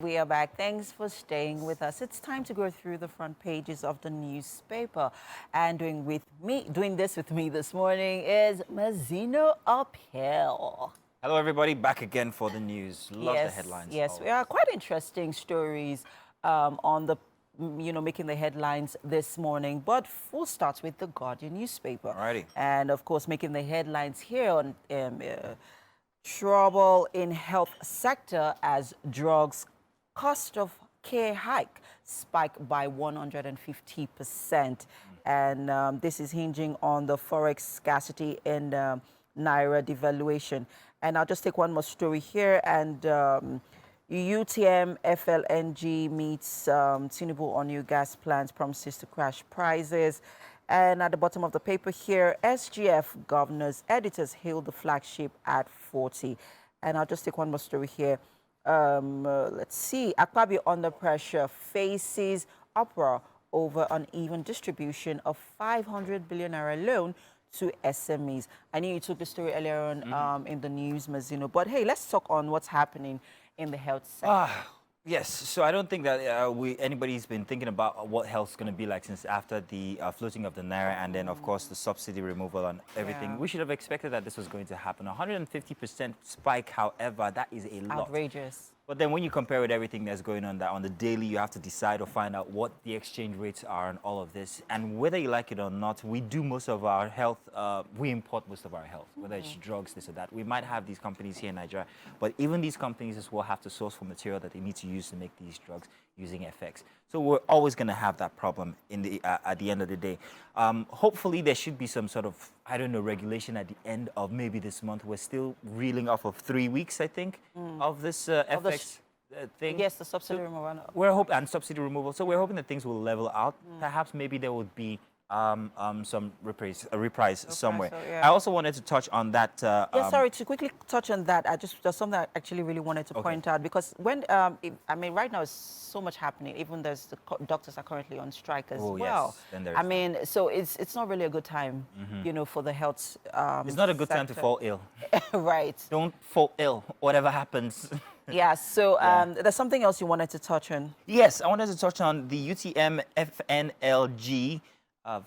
We are back. Thanks for staying with us. It's time to go through the front pages of the newspaper. And doing this with me this morning is Mazzino Uphill. Hello, everybody. Back again for the news. Love the headlines. Yes, we are quite interesting stories on the, making the headlines this morning. But we'll start with the Guardian newspaper. Alrighty. And of course, making the headlines here on trouble in health sector as drugs cost of care hike spiked by 150%. And this is hinging on the forex scarcity and Naira devaluation. And I'll just take one more story here. And UTM FLNG meets Tinubu on new gas plants, promises to crash prices. And at the bottom of the paper here, SGF governors, editors hail the flagship at 40. And I'll just take one more story here. Let's see. Akpabio under pressure faces uproar over uneven distribution of 500 billion naira loan to SMEs. I knew you took the story earlier on in the news, Mazzino. But hey, let's talk on what's happening in the health sector. Yes, so I don't think that anybody's been thinking about what health's going to be like since after the floating of the Naira and then, of course, the subsidy removal and everything. Yeah. We should have expected that this was going to happen. 150% spike, however, that is a lot. Outrageous. But then when you compare with everything that's going on, that on the daily, you have to decide or find out what the exchange rates are and all of this. And whether you like it or not, we do most of our health, we import most of our health, whether it's drugs, this or that. We might have these companies here in Nigeria, but even these companies as well have to source for material that they need to use to make these drugs using FX. So we're always going to have that problem in the at the end of the day. Hopefully there should be some sort of, I don't know, regulation at the end of maybe this month. We're still reeling off of 3 weeks, I think, of this FX thing. Yes, the subsidy removal. We're hoping, and subsidy removal. So we're hoping that things will level out. Perhaps maybe there would be some reprise somewhere. So, yeah. I also wanted to touch on that. Sorry, to quickly touch on that, there's something I actually really wanted to point out, because when, I mean, right now is so much happening, even the doctors are currently on strike as well. Yes. I mean, so it's not really a good time, for the health it's not a good time to fall ill. Right. Don't fall ill, whatever happens. Yeah, so there's something else you wanted to touch on. Yes, I wanted to touch on the UTM FNLG.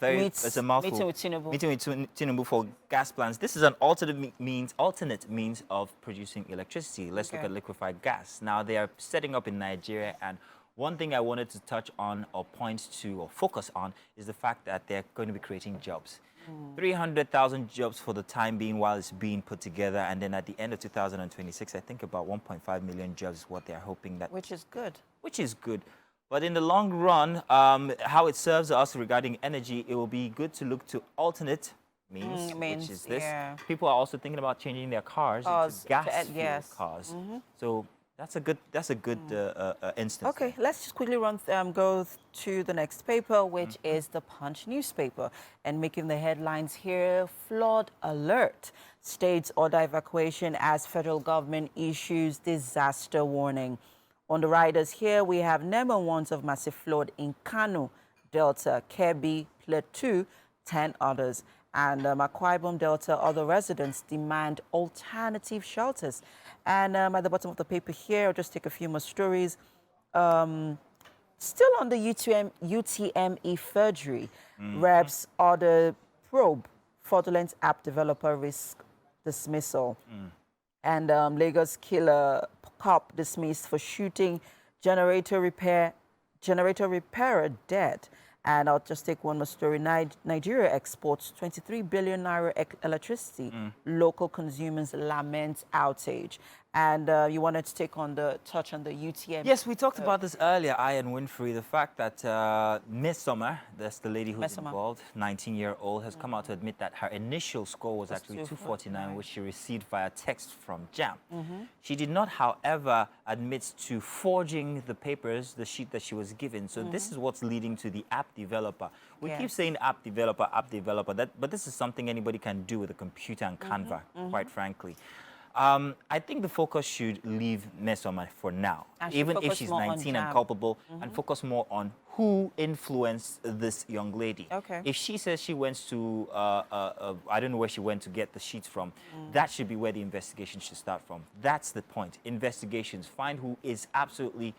It's a mouthful. Meeting with Tinubu. Meeting with Tinubu for gas plants. This is an alternate means of producing electricity. Let's look at liquefied gas. Now, they are setting up in Nigeria, and one thing I wanted to touch on or point to or focus on is the fact that they're going to be creating jobs. 300,000 jobs for the time being while it's being put together, and then at the end of 2026, I think about 1.5 million jobs is what they're hoping that. Which is good. Which is good. But in the long run, how it serves us regarding energy, it will be good to look to alternate means, which is this. Yeah. People are also thinking about changing their cars into gas-fueled cars. So that's a good instance. Okay, let's just quickly go to the next paper, which is the Punch newspaper. And making the headlines here, flood alert. States order evacuation as federal government issues disaster warning. On the riders here, we have Nemo warns of massive flood in Kano, Delta, Kebbi, Plateau, 10 others. And Akwa Ibom Delta, other residents demand alternative shelters. And at the bottom of the paper here, I'll just take a few more stories. Still on the UTME forgery, Reps order probe, fraudulent app developer risk dismissal. And Lagos killer cop dismissed for shooting generator repairer dead. And I'll just take one more story. Nigeria exports 23 billion naira electricity. Local consumers lament outage. And you wanted to touch on the UTM. Yes, we talked about this earlier, I and Winfrey, the fact that Miss Summer, that's the lady who's involved, 19-year-old, has come out to admit that her initial score was actually 249, which she received via text from JAM. She did not, however, admit to forging the papers, the sheet that she was given. So this is what's leading to the app developer. We keep saying app developer, but this is something anybody can do with a computer and Canva, quite frankly. I think the focus should leave Mesoma for now, And should even if focus she's more on 19 and Jam. culpable, and focus more on who influenced this young lady. Okay. If she says she went to, I don't know where she went to get the sheets from, that should be where the investigation should start from. That's the point. Investigations. Find who is absolutely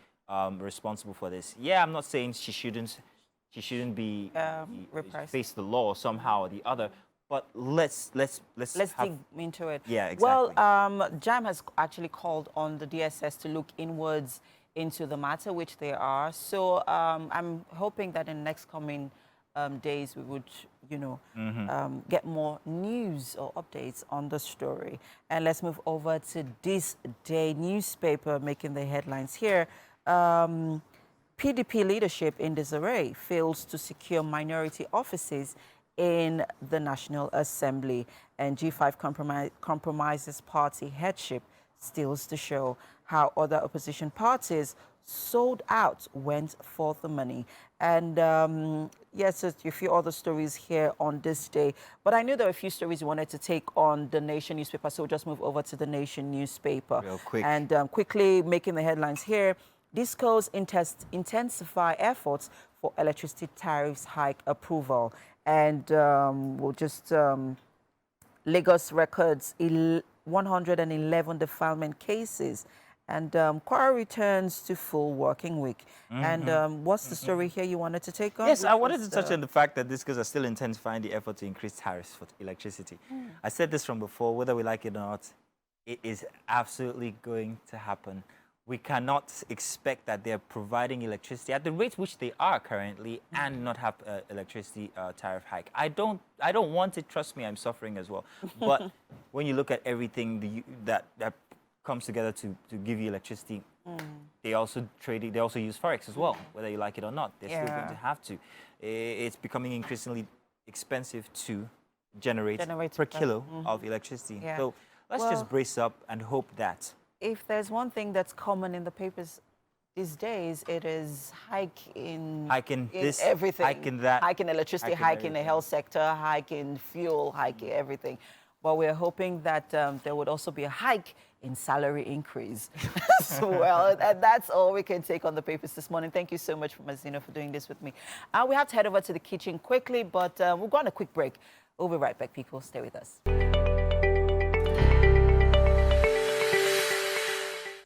responsible for this. Yeah, I'm not saying she shouldn't be repressed. face the law somehow or the other. But let's dig into it. Yeah, exactly. Well, JAM has actually called on the DSS to look inwards into the matter, which they are. So I'm hoping that in the next coming days we would, get more news or updates on the story. And let's move over to this day newspaper making the headlines here. PDP leadership in disarray fails to secure minority offices in the National Assembly, and G5 compromises party headship, steals the show. How other opposition parties sold out went for the money. And yes, a few other stories here on this day. But I knew there were a few stories you wanted to take on the Nation newspaper, so we'll just move over to the Nation newspaper. Real quick. And quickly making the headlines here. Discos intensify efforts for electricity tariffs hike approval. And we'll just, Lagos records 111 defilement cases. And Kwara returns to full working week. And what's the story here you wanted to take on? Yes, I wanted to touch on the fact that Discos are still intensifying the effort to increase tariffs for electricity. I said this from before, whether we like it or not, it is absolutely going to happen. We cannot expect that they're providing electricity at the rate which they are currently and not have electricity tariff hike. I don't want it. Trust me, I'm suffering as well. But when you look at everything that comes together to give you electricity, they also trade it. They also use forex as well, whether you like it or not. They're still going to have to. It's becoming increasingly expensive to generate per kilo of electricity. Yeah. So let's just brace up and hope that. If there's one thing that's common in the papers these days, it is hike in everything. Hike in that. Hike in electricity, hike in the health sector, hike in fuel, hike in everything. But we're hoping that there would also be a hike in salary increase as well. And that's all we can take on the papers this morning. Thank you so much, Mazino, for doing this with me. We have to head over to the kitchen quickly, but we'll go on a quick break. We'll be right back, people. Stay with us.